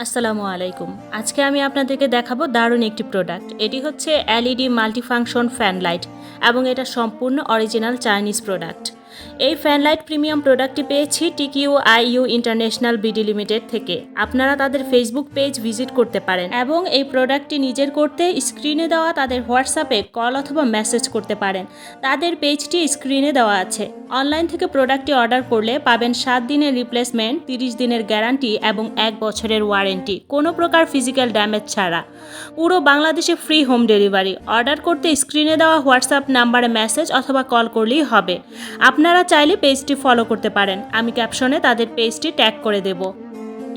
আসসালামু আলাইকুম। আজকে আমি আপনাদেরকে দেখাবো দারুণ একটি প্রোডাক্ট। এটি হচ্ছে এলইডি মাল্টিফাংশন ফ্যান লাইট এবং এটা সম্পূর্ণ অরিজিনাল চাইনিজ প্রোডাক্ট। এই ফ্যান লাইট প্রিমিয়াম প্রোডাক্টটি পেয়েছি TQ IU international BD limited থেকে। আপনারা তাদের ফেসবুক পেজ ভিজিট করতে পারেন এবং এই প্রোডাক্টটি নিজের করতে স্ক্রিনে দেওয়া তাদের হোয়াটসঅ্যাপে কল অথবা মেসেজ করতে পারেন। তাদের পেজটি স্ক্রিনে দেওয়া আছে। অনলাইন থেকে প্রোডাক্টটি অর্ডার করলে পাবেন 7 দিনের রিপ্লেসমেন্ট, 30 দিনের গ্যারান্টি এবং 1 বছরের ওয়ারেন্টি, কোনো প্রকার ফিজিক্যাল ড্যামেজ ছাড়া। পুরো বাংলাদেশে ফ্রি হোম ডেলিভারি। অর্ডার করতে স্ক্রিনে দেওয়া হোয়াটসঅ্যাপ নাম্বারে মেসেজ অথবা কল করলেই হবে। আপনারা চাইলে পেজটি ফলো করতে পারেন। আমি ক্যাপশনে তাদের পেজটি ট্যাগ করে দেব।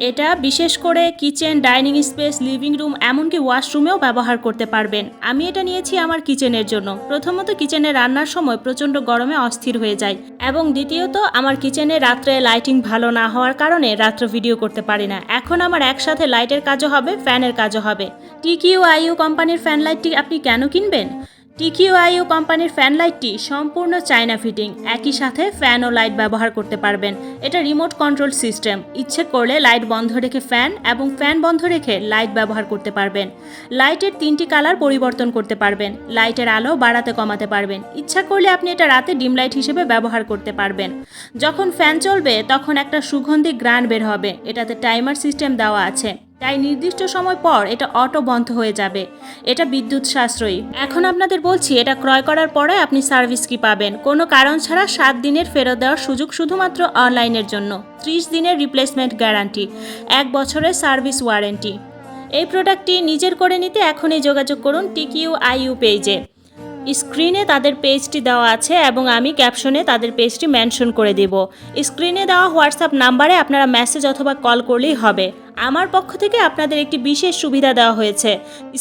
এটা বিশেষ করে kitchen, dining space, living room এমনকি ওয়াশরুমেও ব্যবহার করতে পারবেন। আমি এটা নিয়েছি আমার কিচেনের জন্য। প্রথমত কিচেনে রান্নার সময় প্রচণ্ড গরমে অস্থির হয়ে যায় এবং দ্বিতীয়ত আমার কিচেনে রাত্রে লাইটিং ভালো না হওয়ার কারণে রাত্রে ভিডিও করতে পারি না। এখন আমার একসাথে লাইটের কাজও হবে, ফ্যানের কাজও হবে। টিকিউআইইউ কোম্পানির ফ্যান লাইটটি আপনি কেন কিনবেন? টিকিউআইইউ কোম্পানির ফ্যান লাইটটি সম্পূর্ণ চায়না ফিটিং। একই সাথে ফ্যান ও লাইট ব্যবহার করতে পারবেন। এটা রিমোট কন্ট্রোল সিস্টেম। ইচ্ছে করলে লাইট বন্ধ রেখে ফ্যান এবং ফ্যান বন্ধ রেখে লাইট ব্যবহার করতে পারবেন। লাইটের 3টি কালার পরিবর্তন করতে পারবেন। লাইটের আলো বাড়াতে কমাতে পারবেন। ইচ্ছা করলে আপনি এটা রাতে ডিম লাইট হিসেবে ব্যবহার করতে পারবেন। যখন ফ্যান চলবে তখন একটা সুগন্ধি গ্রান বের হবে। এটাতে টাইমার সিস্টেম দেওয়া আছে, তাই নির্দিষ্ট সময় পর এটা অটো বন্ধ হয়ে যাবে। এটা বিদ্যুৎ সাশ্রয়ী। এখন আপনাদের বলছি, এটা ক্রয় করার পরে আপনি সার্ভিস কি পাবেন। কোনো কারণ ছাড়া 7 দিনের ফেরত দেওয়ার সুযোগ শুধুমাত্র অনলাইনের জন্য। 30 দিনের রিপ্লেসমেন্ট গ্যারান্টি, 1 বছরের সার্ভিস ওয়ারেন্টি। এই প্রোডাক্টটি নিজের করে নিতে এখনই যোগাযোগ করুন টিকিউআইইউ পেজে। স্ক্রিনে তাদের পেজটি দেওয়া আছে এবং আমি ক্যাপশনে তাদের পেজটি মেনশন করে দেব। স্ক্রিনে দেওয়া হোয়াটসঅ্যাপ নাম্বারে আপনারা মেসেজ অথবা কল করলেই হবে। আমার পক্ষ থেকে আপনাদের একটি বিশেষ সুবিধা দেওয়া হয়েছে।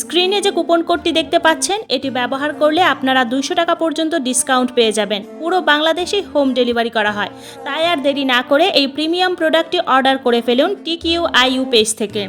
স্ক্রিনে যে কুপন কোডটি দেখতে পাচ্ছেন, এটি ব্যবহার করলে আপনারা 200 টাকা পর্যন্ত ডিসকাউন্ট পেয়ে যাবেন। পুরো বাংলাদেশে হোম ডেলিভারি করা হয়। তাই আর দেরি না করে এই প্রিমিয়াম প্রোডাক্টটি অর্ডার করে ফেলুন টিকিউআইইউ পেজ থেকে।